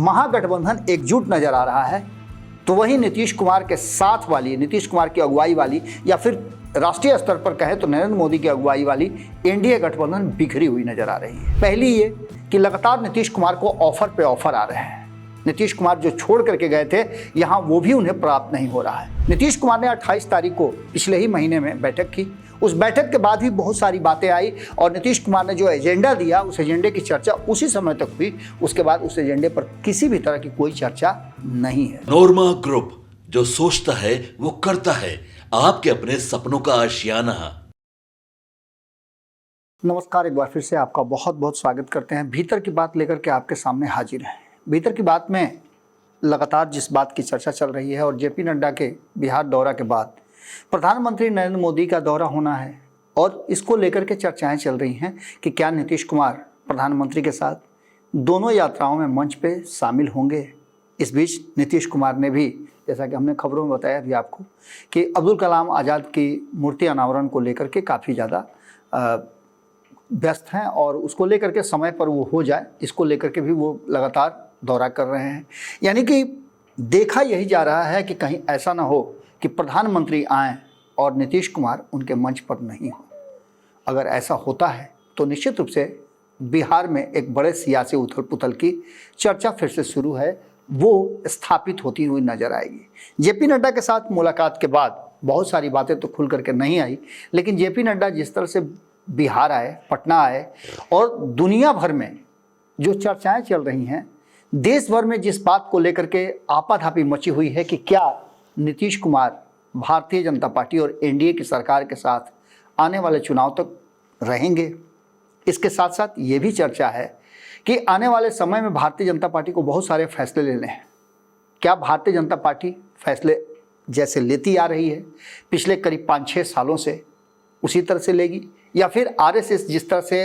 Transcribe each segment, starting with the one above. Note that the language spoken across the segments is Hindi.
महागठबंधन एकजुट नजर आ रहा है, तो वहीं नीतीश कुमार के साथ वाली, नीतीश कुमार की अगुवाई वाली, या फिर राष्ट्रीय स्तर पर कहें तो नरेंद्र मोदी की अगुवाई वाली एनडीए गठबंधन बिखरी हुई नजर आ रही है। पहली ये कि लगातार नीतीश कुमार को ऑफर पे ऑफर आ रहे हैं। नीतीश कुमार जो छोड़ करके गए थे यहाँ, वो भी उन्हें प्राप्त नहीं हो रहा है। नीतीश कुमार ने 28 तारीख को पिछले ही महीने में बैठक की। उस बैठक के बाद भी बहुत सारी बातें आई और नीतीश कुमार ने जो एजेंडा दिया, उस एजेंडे की चर्चा उसी समय तक हुई। उसके बाद उस एजेंडे पर किसी भी तरह की कोई चर्चा नहीं है। नोरमा ग्रुप, जो सोचता है वो करता है। आपके अपने सपनों का आशियाना। नमस्कार, एक बार फिर से आपका बहुत बहुत स्वागत करते हैं। भीतर की बात लेकर के आपके सामने हाजिर हैं। भीतर की बात में लगातार जिस बात की चर्चा चल रही है, और जेपी नड्डा के बिहार दौरा के बाद प्रधानमंत्री नरेंद्र मोदी का दौरा होना है, और इसको लेकर के चर्चाएं चल रही हैं कि क्या नीतीश कुमार प्रधानमंत्री के साथ दोनों यात्राओं में मंच पे शामिल होंगे। इस बीच नीतीश कुमार ने भी, जैसा कि हमने खबरों में बताया भी आपको, कि अब्दुल कलाम आज़ाद की मूर्ति अनावरण को लेकर के काफ़ी ज़्यादा व्यस्त हैं, और उसको लेकर के समय पर वो हो जाए, इसको लेकर के भी वो लगातार दौरा कर रहे हैं। यानी कि देखा यही जा रहा है कि कहीं ऐसा ना हो कि प्रधानमंत्री आएँ और नीतीश कुमार उनके मंच पर नहीं हो। अगर ऐसा होता है तो निश्चित रूप से बिहार में एक बड़े सियासी उथल पुथल की चर्चा फिर से शुरू है, वो स्थापित होती हुई नजर आएगी। जेपी नड्डा के साथ मुलाकात के बाद बहुत सारी बातें तो खुल करके नहीं आई, लेकिन जेपी नड्डा जिस तरह से बिहार आए, पटना आए, और दुनिया भर में जो चर्चाएं चल रही हैं, देश भर में जिस बात को लेकर के आपाधापी मची हुई है कि क्या नीतीश कुमार भारतीय जनता पार्टी और एनडीए की सरकार के साथ आने वाले चुनाव तक रहेंगे। इसके साथ साथ ये भी चर्चा है कि आने वाले समय में भारतीय जनता पार्टी को बहुत सारे फैसले लेने हैं। क्या भारतीय जनता पार्टी फैसले जैसे लेती आ रही है पिछले करीब 5-6 सालों से, उसी तरह से लेगी, या फिर आरएसएस जिस तरह से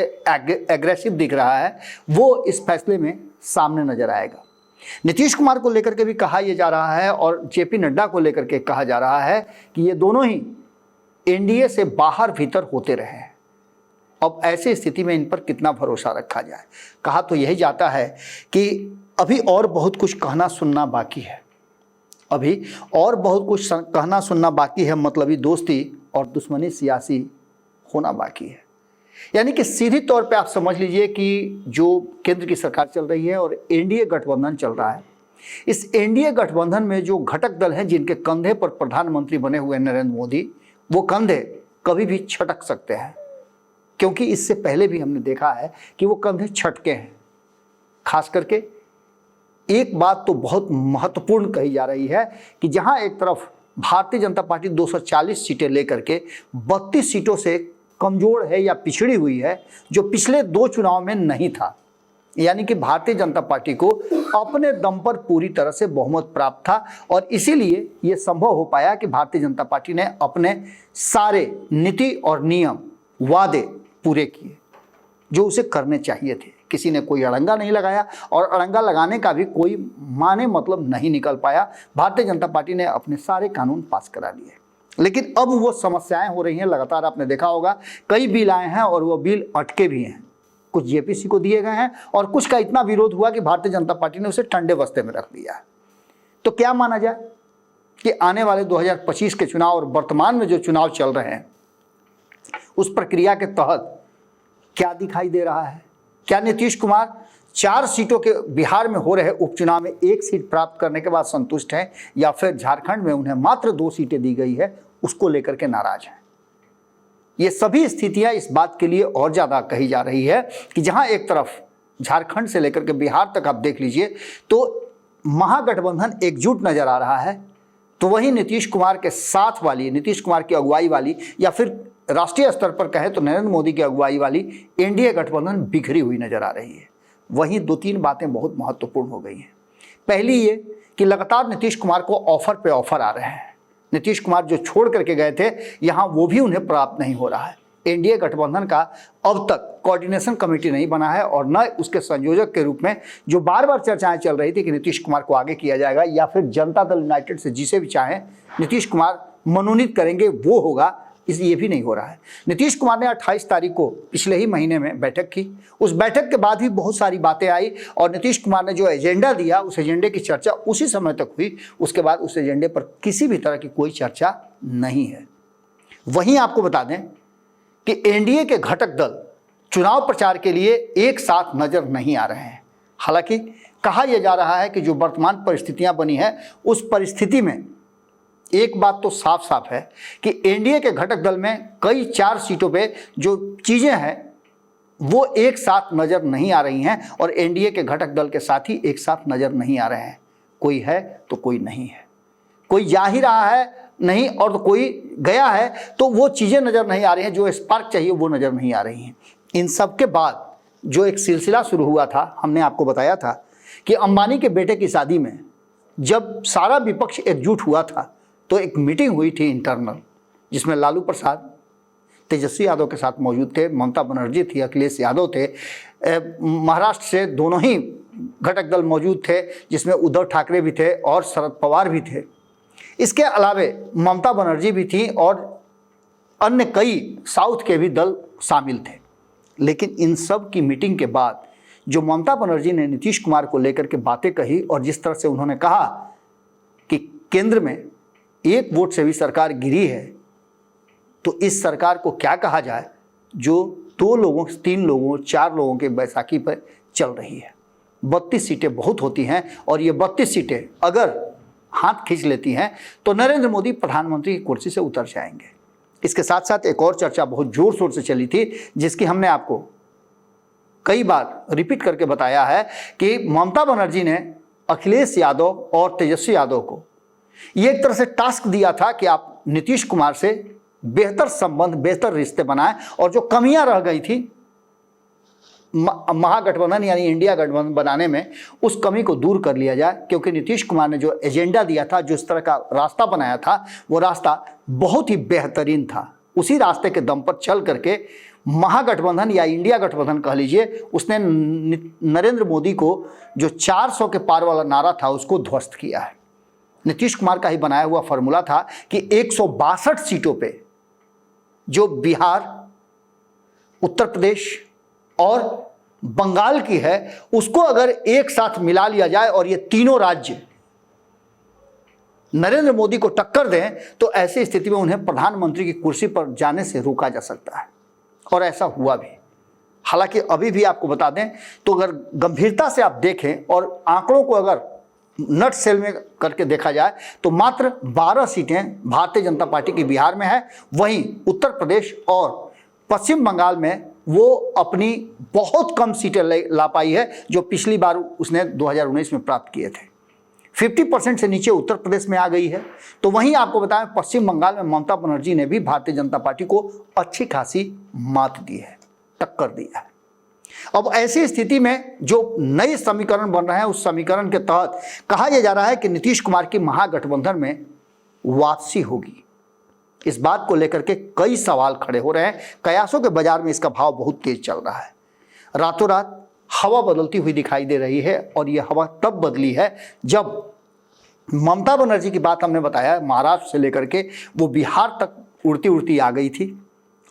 एग्रेसिव दिख रहा है वो इस फैसले में सामने नजर आएगा। नीतीश कुमार को लेकर के भी कहा यह जा रहा है, और जेपी नड्डा को लेकर के कहा जा रहा है कि ये दोनों ही एनडीए से बाहर भीतर होते रहे हैं। अब ऐसी स्थिति में इन पर कितना भरोसा रखा जाए। कहा तो यही जाता है कि अभी और बहुत कुछ कहना सुनना बाकी है, अभी और बहुत कुछ कहना सुनना बाकी है। मतलबी दोस्ती और दुश्मनी सियासी होना बाकी है। यानी कि सीधी तौर पे आप समझ लीजिए कि जो केंद्र की सरकार चल रही है और एनडीए गठबंधन चल रहा है, इस एनडीए गठबंधन में जो घटक दल हैं जिनके कंधे पर प्रधानमंत्री बने हुए नरेंद्र मोदी, वो कंधे कभी भी छटक सकते हैं, क्योंकि इससे पहले भी हमने देखा है कि वो कंधे छटके हैं। खास करके एक बात तो बहुत महत्वपूर्ण कही जा रही है कि जहां एक तरफ भारतीय जनता पार्टी 240 सीटें लेकर के 32 सीटों से कमजोर है या पिछड़ी हुई है, जो पिछले 2 चुनाव में नहीं था। यानी कि भारतीय जनता पार्टी को अपने दम पर पूरी तरह से बहुमत प्राप्त था, और इसीलिए ये संभव हो पाया कि भारतीय जनता पार्टी ने अपने सारे नीति और नियम, वादे पूरे किए जो उसे करने चाहिए थे। किसी ने कोई अड़ंगा नहीं लगाया, और अड़ंगा लगाने का भी कोई माने मतलब नहीं निकल पाया। भारतीय जनता पार्टी ने अपने सारे कानून पास करा लिए, लेकिन अब वो समस्याएं हो रही हैं। लगातार आपने देखा होगा कई बिल आए हैं और वो बिल अटके भी हैं। कुछ जेपीसी को दिए गए हैं और कुछ का इतना विरोध हुआ कि भारतीय जनता पार्टी ने उसे ठंडे बस्ते में रख दिया। तो क्या माना जाए कि आने वाले 2025 के चुनाव और वर्तमान में जो चुनाव चल रहे हैं, उस प्रक्रिया के तहत क्या दिखाई दे रहा है? क्या नीतीश कुमार 4 सीटों के बिहार में हो रहे उपचुनाव में 1 सीट प्राप्त करने के बाद संतुष्ट हैं, या फिर झारखंड में उन्हें मात्र 2 सीटें दी गई है उसको लेकर के नाराज हैं? ये सभी स्थितियां इस बात के लिए और ज़्यादा कही जा रही है कि जहां एक तरफ झारखंड से लेकर के बिहार तक आप देख लीजिए तो महागठबंधन एकजुट नजर आ रहा है, तो वहीं नीतीश कुमार के साथ वाली, नीतीश कुमार की अगुवाई वाली, या फिर राष्ट्रीय स्तर पर कहें तो नरेंद्र मोदी की अगुवाई वाली एनडीए गठबंधन बिखरी हुई नजर आ रही है। वहीं 2-3 बातें बहुत महत्वपूर्ण हो गई हैं। पहली ये कि लगातार नीतीश कुमार को ऑफर पे ऑफर आ रहे हैं। नीतीश कुमार जो छोड़ करके गए थे यहाँ, वो भी उन्हें प्राप्त नहीं हो रहा है। एनडीए गठबंधन का अब तक कोऑर्डिनेशन कमेटी नहीं बना है, और न उसके संयोजक के रूप में जो बार बार चर्चाएं चल रही थी कि नीतीश कुमार को आगे किया जाएगा, या फिर जनता दल यूनाइटेड से जिसे भी चाहें नीतीश कुमार मनोनीत करेंगे वो होगा, इस ये भी नहीं हो रहा है। नीतीश कुमार ने 28 तारीख को पिछले ही महीने में बैठक की। उस बैठक के बाद भी बहुत सारी बातें आई और नीतीश कुमार ने जो एजेंडा दिया उस एजेंडे की चर्चा उसी समय तक हुई। उसके बाद उस एजेंडे पर किसी भी तरह की कोई चर्चा नहीं है। वहीं आपको बता दें कि एनडीए के घटक दल चुनाव प्रचार के लिए एक साथ नजर नहीं आ रहे हैं। हालांकि कहा यह जा रहा है कि जो वर्तमान परिस्थितियां बनी है उस परिस्थिति में एक बात तो साफ साफ है कि एनडीए के घटक दल में कई 4 सीटों पे जो चीजें हैं वो एक साथ नजर नहीं आ रही हैं और एनडीए के घटक दल के साथ ही एक साथ नजर नहीं आ रहे हैं। कोई है तो कोई नहीं है, कोई जा ही रहा है नहीं और तो कोई गया है, तो वो चीजें नजर नहीं आ रही हैं, जो स्पार्क चाहिए वो नजर नहीं आ रही हैं। इन सब के बाद जो एक सिलसिला शुरू हुआ था, हमने आपको बताया था कि अंबानी के बेटे की शादी में जब सारा विपक्ष एकजुट हुआ था तो एक मीटिंग हुई थी इंटरनल, जिसमें लालू प्रसाद तेजस्वी यादव के साथ मौजूद थे, ममता बनर्जी थी, अखिलेश यादव थे, महाराष्ट्र से दोनों ही घटक दल मौजूद थे, जिसमें उद्धव ठाकरे भी थे और शरद पवार भी थे। इसके अलावे ममता बनर्जी भी थी और अन्य कई साउथ के भी दल शामिल थे। लेकिन इन सब की मीटिंग के बाद जो ममता बनर्जी ने नीतीश कुमार को लेकर के बातें कही और जिस तरह से उन्होंने कहा कि केंद्र में 1 वोट से भी सरकार गिरी है, तो इस सरकार को क्या कहा जाए जो 2 लोगों, 3 लोगों, 4 लोगों के बैसाखी पर चल रही है। 32 सीटें बहुत होती हैं और ये 32 सीटें अगर हाथ खींच लेती हैं तो नरेंद्र मोदी प्रधानमंत्री की कुर्सी से उतर जाएंगे। इसके साथ साथ एक और चर्चा बहुत जोर शोर से चली थी, जिसकी हमने आपको कई बार रिपीट करके बताया है कि ममता बनर्जी ने अखिलेश यादव और तेजस्वी यादव को ये एक तरह से टास्क दिया था कि आप नीतीश कुमार से बेहतर संबंध, बेहतर रिश्ते बनाएं और जो कमियां रह गई थी महागठबंधन यानी इंडिया गठबंधन बनाने में, उस कमी को दूर कर लिया जाए। क्योंकि नीतीश कुमार ने जो एजेंडा दिया था, जो इस तरह का रास्ता बनाया था, वो रास्ता बहुत ही बेहतरीन था। उसी रास्ते के दम पर चल करके महागठबंधन या इंडिया गठबंधन कह लीजिए, उसने नरेंद्र मोदी को जो 400 के पार वाला नारा था उसको ध्वस्त किया है। नीतीश कुमार का ही बनाया हुआ फॉर्मूला था कि 162 सीटों पे जो बिहार, उत्तर प्रदेश और बंगाल की है उसको अगर एक साथ मिला लिया जाए और ये तीनों राज्य नरेंद्र मोदी को टक्कर दें तो ऐसी स्थिति में उन्हें प्रधानमंत्री की कुर्सी पर जाने से रोका जा सकता है। और ऐसा हुआ भी। हालांकि अभी भी आपको बता दें तो अगर गंभीरता से आप देखें और आंकड़ों को अगर नट सेल में करके देखा जाए तो मात्र 12 सीटें भारतीय जनता पार्टी की बिहार में है। वहीं उत्तर प्रदेश और पश्चिम बंगाल में वो अपनी बहुत कम सीटें ला पाई है, जो पिछली बार उसने 2019 में प्राप्त किए थे। 50% से नीचे उत्तर प्रदेश में आ गई है। तो वहीं आपको बताएं पश्चिम बंगाल में ममता बनर्जी ने भी भारतीय जनता पार्टी को अच्छी खासी मात दी है, टक्कर दी है। अब ऐसी स्थिति में जो नए समीकरण बन रहे हैं उस समीकरण के तहत कहा यह जा रहा है कि नीतीश कुमार की महागठबंधन में वापसी होगी। इस बात को लेकर के कई सवाल खड़े हो रहे हैं। कयासों के बाजार में इसका भाव बहुत तेज चल रहा है। रातों रात हवा बदलती हुई दिखाई दे रही है और यह हवा तब बदली है जब ममता बनर्जी की बात हमने बताया, महाराष्ट्र से लेकर के वो बिहार तक उड़ती उड़ती आ गई थी।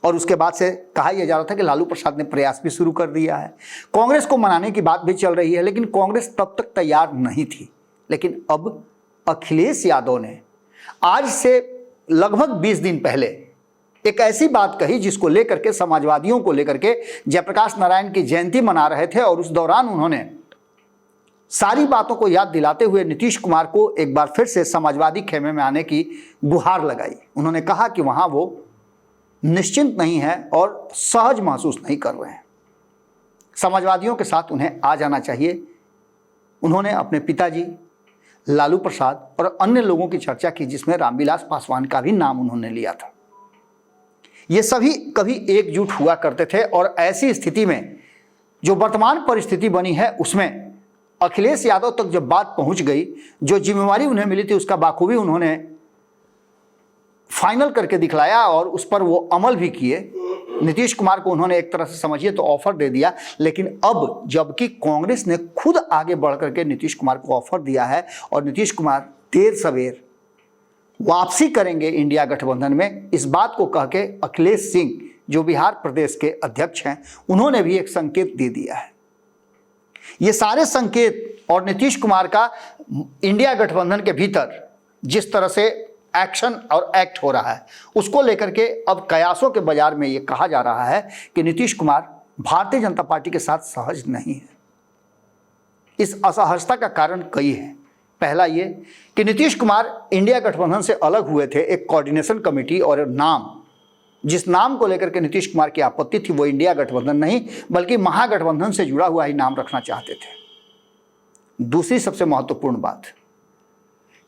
और उसके बाद से कहा यह जा रहा था कि लालू प्रसाद ने प्रयास भी शुरू कर दिया है। कांग्रेस को मनाने की बात भी चल रही है, लेकिन कांग्रेस तब तक तैयार नहीं थी। लेकिन अब अखिलेश यादव ने आज से लगभग 20 दिन पहले एक ऐसी बात कही जिसको लेकर के समाजवादियों को लेकर के जयप्रकाश नारायण की जयंती मना रहे थे और उस दौरान उन्होंने सारी बातों को याद दिलाते हुए नीतीश कुमार को एक बार फिर से समाजवादी खेमे में आने की गुहार लगाई। उन्होंने कहा कि वहां वो निश्चिंत नहीं है और सहज महसूस नहीं कर रहे हैं, समाजवादियों के साथ उन्हें आ जाना चाहिए। उन्होंने अपने पिताजी लालू प्रसाद और अन्य लोगों की चर्चा की, जिसमें रामविलास पासवान का भी नाम उन्होंने लिया था। ये सभी कभी एकजुट हुआ करते थे और ऐसी स्थिति में जो वर्तमान परिस्थिति बनी है उसमें अखिलेश यादव तक जब बात पहुंच गई, जो जिम्मेवारी उन्हें मिली थी उसका बाखूबी उन्होंने फाइनल करके दिखलाया और उस पर वो अमल भी किए। नीतीश कुमार को उन्होंने एक तरह से समझिए तो ऑफर दे दिया। लेकिन अब जबकि कांग्रेस ने खुद आगे बढ़ करके नीतीश कुमार को ऑफर दिया है और नीतीश कुमार देर सवेर वापसी करेंगे इंडिया गठबंधन में, इस बात को कह के अखिलेश सिंह जो बिहार प्रदेश के अध्यक्ष हैं उन्होंने भी एक संकेत दे दिया है। ये सारे संकेत और नीतीश कुमार का इंडिया गठबंधन के भीतर जिस तरह से एक्शन और एक्ट हो रहा है उसको लेकर के अब कयासों के बाजार में ये कहा जा रहा है कि नीतीश कुमार भारतीय जनता पार्टी के साथ सहज नहीं है। इस असहजता का कारण कई है। पहला ये कि नीतीश कुमार इंडिया गठबंधन से अलग हुए थे, एक कोऑर्डिनेशन कमेटी और नाम, जिस नाम को लेकर के नीतीश कुमार की आपत्ति थी वो इंडिया गठबंधन नहीं बल्कि महागठबंधन से जुड़ा हुआ ही नाम रखना चाहते थे। दूसरी सबसे महत्वपूर्ण बात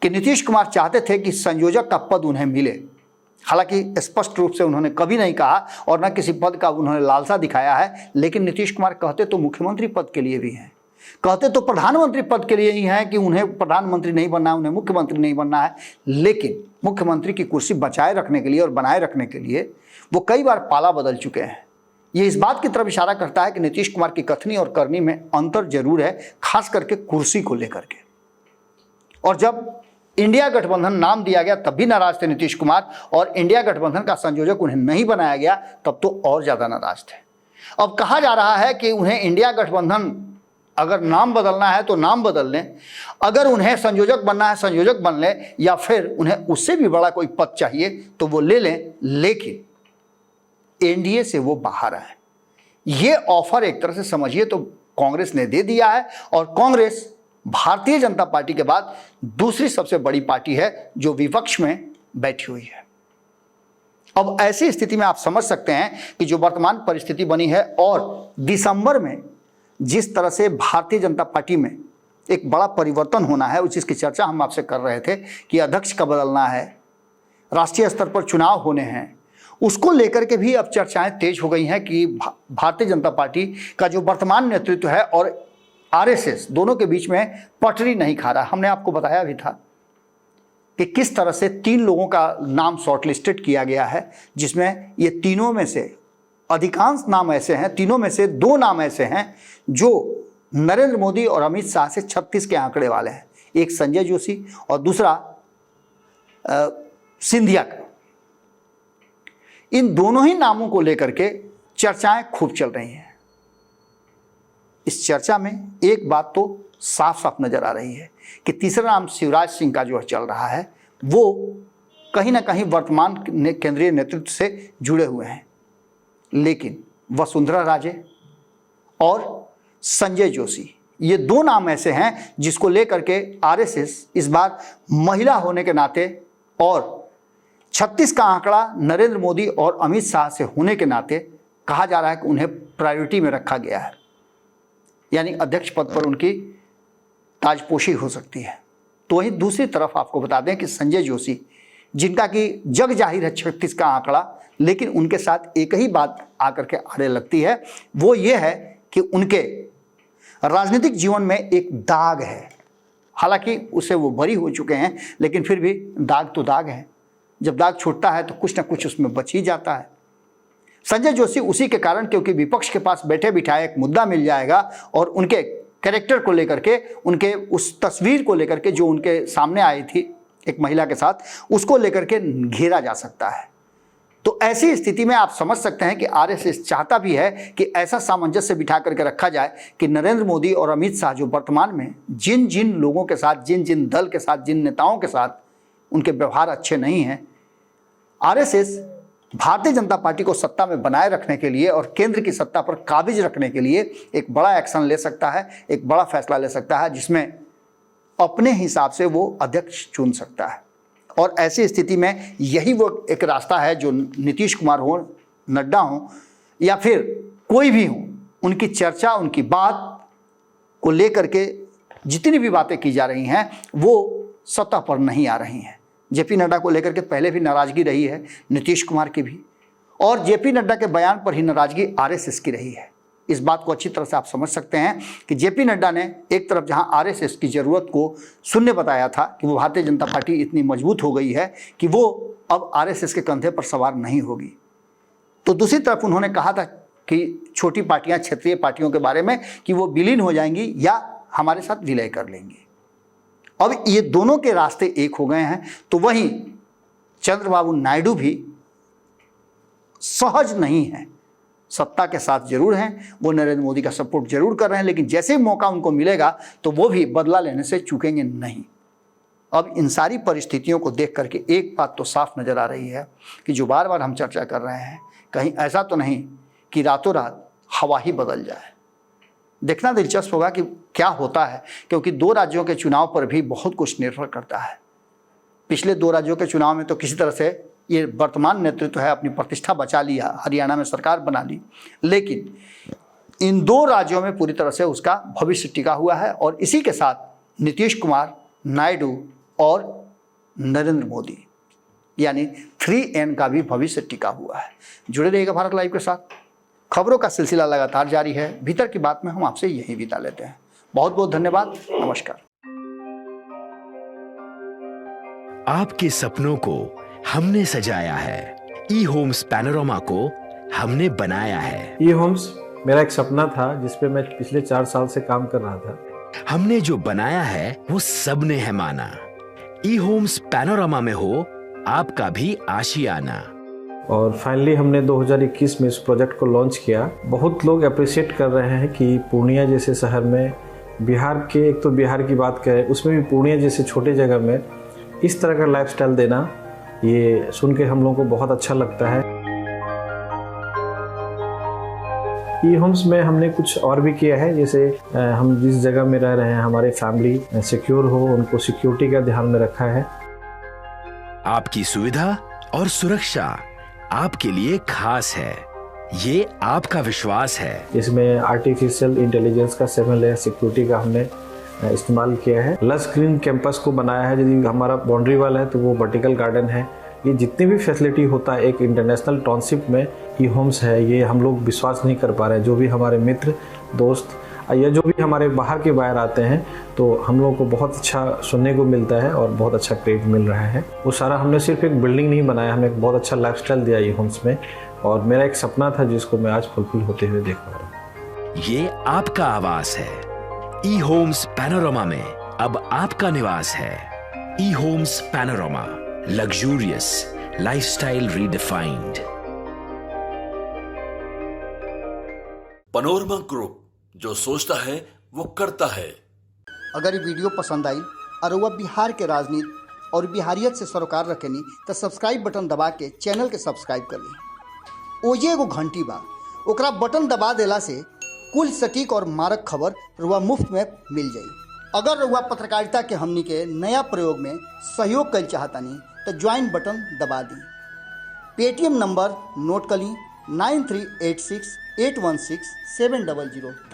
कि नीतीश कुमार चाहते थे कि संयोजक का पद उन्हें मिले। हालांकि स्पष्ट रूप से उन्होंने कभी नहीं कहा और न किसी पद का उन्होंने लालसा दिखाया है, लेकिन नीतीश कुमार कहते तो मुख्यमंत्री पद के लिए भी हैं, कहते तो प्रधानमंत्री पद के लिए ही हैं कि उन्हें प्रधानमंत्री नहीं बनना है, उन्हें मुख्यमंत्री नहीं बनना है। लेकिन मुख्यमंत्री की कुर्सी बचाए रखने के लिए और बनाए रखने के लिए वो कई बार पाला बदल चुके हैं। ये इस बात की तरफ इशारा करता है कि नीतीश कुमार की कथनी और करनी में अंतर जरूर है, खास करके कुर्सी को लेकर के। और जब इंडिया गठबंधन नाम दिया गया तब भी नाराज थे नीतीश कुमार, और इंडिया गठबंधन का संयोजक उन्हें नहीं बनाया गया तब तो और ज्यादा नाराज थे। अब कहा जा रहा है कि उन्हें इंडिया गठबंधन अगर नाम बदलना है तो नाम बदल लें, अगर उन्हें संयोजक बनना है संयोजक बन लें, या फिर उन्हें उससे भी बड़ा कोई पद चाहिए तो वो ले लें, लेकिन एनडीए से वो बाहर आए। ये ऑफर एक तरह से समझिए तो कांग्रेस ने दे दिया है, और कांग्रेस भारतीय जनता पार्टी के बाद दूसरी सबसे बड़ी पार्टी है जो विपक्ष में बैठी हुई है। अब ऐसी स्थिति में आप समझ सकते हैं कि जो वर्तमान परिस्थिति बनी है, और दिसंबर में जिस तरह से भारतीय जनता पार्टी में एक बड़ा परिवर्तन होना है, जिसकी चर्चा हम आपसे कर रहे थे कि अध्यक्ष का बदलना है, राष्ट्रीय स्तर पर चुनाव होने हैं, उसको लेकर के भी अब चर्चाएं तेज हो गई हैं कि भारतीय जनता पार्टी का जो वर्तमान नेतृत्व है और आरएसएस दोनों के बीच में पटरी नहीं खा रहा। हमने आपको बताया भी था कि किस तरह से 3 लोगों का नाम शॉर्टलिस्टेड किया गया है, जिसमें ये तीनों में से अधिकांश नाम ऐसे हैं, तीनों में से 2 नाम ऐसे हैं जो नरेंद्र मोदी और अमित शाह से 36 के आंकड़े वाले हैं। एक संजय जोशी और दूसरा सिंधिया का। इन दोनों ही नामों को लेकर के चर्चाएं खूब चल रही हैं। इस चर्चा में एक बात तो साफ साफ नजर आ रही है कि तीसरा नाम शिवराज सिंह का जो चल रहा है वो कहीं ना कहीं वर्तमान केंद्रीय नेतृत्व से जुड़े हुए हैं। लेकिन वसुंधरा राजे और संजय जोशी, ये 2 नाम ऐसे हैं जिसको लेकर के आरएसएस इस बार महिला होने के नाते और 36 का आंकड़ा नरेंद्र मोदी और अमित शाह से होने के नाते कहा जा रहा है कि उन्हें प्रायोरिटी में रखा गया है, यानी अध्यक्ष पद पर उनकी ताजपोशी हो सकती है। तो वहीं दूसरी तरफ आपको बता दें कि संजय जोशी, जिनका कि जग जाहिर है 36 का आंकड़ा, लेकिन उनके साथ एक ही बात आकर के आड़े लगती है, वो ये है कि उनके राजनीतिक जीवन में एक दाग है। हालांकि उससे वो बरी हो चुके हैं, लेकिन फिर भी दाग तो दाग है। जब दाग छूटता है तो कुछ ना कुछ उसमें बच ही जाता है। संजय जोशी उसी के कारण, क्योंकि विपक्ष के पास बैठे बिठाए एक मुद्दा मिल जाएगा और उनके कैरेक्टर को लेकर के, उनके उस तस्वीर को लेकर के जो उनके सामने आई थी एक महिला के साथ, उसको लेकर के घेरा जा सकता है। तो ऐसी स्थिति में आप समझ सकते हैं कि आरएसएस चाहता भी है कि ऐसा सामंजस्य बिठा करके रखा जाए कि नरेंद्र मोदी और अमित शाह जो वर्तमान में जिन जिन लोगों के साथ, जिन जिन दल के साथ, जिन नेताओं के साथ उनके व्यवहार अच्छे नहीं हैं, आरएसएस भारतीय जनता पार्टी को सत्ता में बनाए रखने के लिए और केंद्र की सत्ता पर काबिज रखने के लिए एक बड़ा एक्शन ले सकता है, एक बड़ा फैसला ले सकता है, जिसमें अपने हिसाब से वो अध्यक्ष चुन सकता है। और ऐसी स्थिति में यही वो एक रास्ता है जो नीतीश कुमार हो, नड्डा हो या फिर कोई भी हो, उनकी चर्चा, उनकी बात को लेकर के जितनी भी बातें की जा रही हैं वो सतह पर नहीं आ रही हैं। जेपी नड्डा को लेकर के पहले भी नाराजगी रही है, नीतीश कुमार की भी, और जेपी नड्डा के बयान पर ही नाराजगी आरएसएस की रही है। इस बात को अच्छी तरह से आप समझ सकते हैं कि जेपी नड्डा ने एक तरफ जहां आरएसएस की ज़रूरत को शून्य बताया था कि वो भारतीय जनता पार्टी इतनी मजबूत हो गई है कि वो अब आरएसएस के कंधे पर सवार नहीं होगी, तो दूसरी तरफ उन्होंने कहा था कि छोटी पार्टियां, क्षेत्रीय पार्टियों के बारे में कि वो विलीन हो जाएंगी या हमारे साथ विलय कर लेंगी। अब ये दोनों के रास्ते एक हो गए हैं। तो वहीं चंद्रबाबू नायडू भी सहज नहीं है। सत्ता के साथ जरूर हैं, वो नरेंद्र मोदी का सपोर्ट जरूर कर रहे हैं, लेकिन जैसे ही मौका उनको मिलेगा तो वो भी बदला लेने से चूकेंगे नहीं। अब इन सारी परिस्थितियों को देख करके एक बात तो साफ नजर आ रही है कि जो बार बार हम चर्चा कर रहे हैं, कहीं ऐसा तो नहीं कि रातों रात हवा ही बदल जाए। देखना दिलचस्प होगा कि क्या होता है, क्योंकि 2 राज्यों के चुनाव पर भी बहुत कुछ निर्भर करता है। पिछले 2 राज्यों के चुनाव में तो किसी तरह से ये वर्तमान नेतृत्व है अपनी प्रतिष्ठा बचा लिया, हरियाणा में सरकार बना ली, लेकिन इन 2 राज्यों में पूरी तरह से उसका भविष्य टिका हुआ है। और इसी के साथ नीतीश कुमार, नायडू और नरेंद्र मोदी यानी 3N का भी भविष्य टिका हुआ है। जुड़े रहिएगा भारत लाइव के साथ। खबरों का सिलसिला लगातार जारी है। भीतर की बात में हम आपसे यही विदा लेते हैं। बहुत बहुत धन्यवाद। नमस्कार। आपके सपनों को हमने सजाया है, ई होम्स पैनोरमा को हमने बनाया है। ई होम्स मेरा एक सपना था जिस पे मैं पिछले 4 साल से काम कर रहा था। हमने जो बनाया है वो सबने है माना। ई होम्स पैनोरमा में हो आपका भी आशियाना। और फाइनली हमने 2021 में इस प्रोजेक्ट को लॉन्च किया। बहुत लोग अप्रिशिएट कर रहे हैं कि पूर्णिया जैसे शहर में, बिहार के, एक तो बिहार की बात करें उसमें भी पूर्णिया जैसे छोटे जगह में इस तरह का लाइफस्टाइल देना, ये सुन के हम लोगों को बहुत अच्छा लगता है। ई होम्स में हमने कुछ और भी किया है, जैसे हम जिस जगह में रह रहे हैं हमारे फैमिली सिक्योर हो, उनको सिक्योरिटी का ध्यान में रखा है। आपकी सुविधा और सुरक्षा आपके लिए खास है, ये आपका विश्वास है। इसमें आर्टिफिशियल इंटेलिजेंस का 7 लेयर सिक्योरिटी का हमने इस्तेमाल किया है। लस ग्रीन कैंपस को बनाया है। यदि हमारा बाउंड्री वाल है तो वो वर्टिकल गार्डन है। ये जितनी भी फैसिलिटी होता है एक इंटरनेशनल टाउनशिप में ई होम्स है, ये हम लोग विश्वास नहीं कर पा रहे हैं। जो भी हमारे मित्र, दोस्त या जो भी हमारे बाहर के बाहर आते हैं तो हम लोगों को बहुत अच्छा सुनने को मिलता है और बहुत अच्छा क्रेडिट मिल रहा है। वो सारा हमने सिर्फ एक बिल्डिंग नहीं बनाया, हमें एक बहुत अच्छा लाइफस्टाइल दिया ई होम्स में, और मेरा एक सपना था जिसको मैं आज फुलफिल होते हुए देख पा रहा हूँ। ये आपका आवास है। ई होम्स पैनोरमा में अब आपका निवास है। E homes panorama, luxurious lifestyle redefined. Panorama group, जो सोचता है वो करता है। अगर ये वीडियो पसंद आई और वह बिहार के राजनीति और बिहारियत से सरोकार रखेनी तो सब्सक्राइब बटन दबा के चैनल के सब्सक्राइब कर ली। ओजे एगो घंटी बा, ओकरा बटन दबा देला से कुल सटीक और मारक खबर रुआ मुफ्त में मिल जाई। अगर रुआ पत्रकारिता के हमनी के नया प्रयोग में सहयोग कर चाहतानी तो ज्वाइन बटन दबा दी। पेटीएम नंबर नोट कर ली 9386816700। धन्यवाद।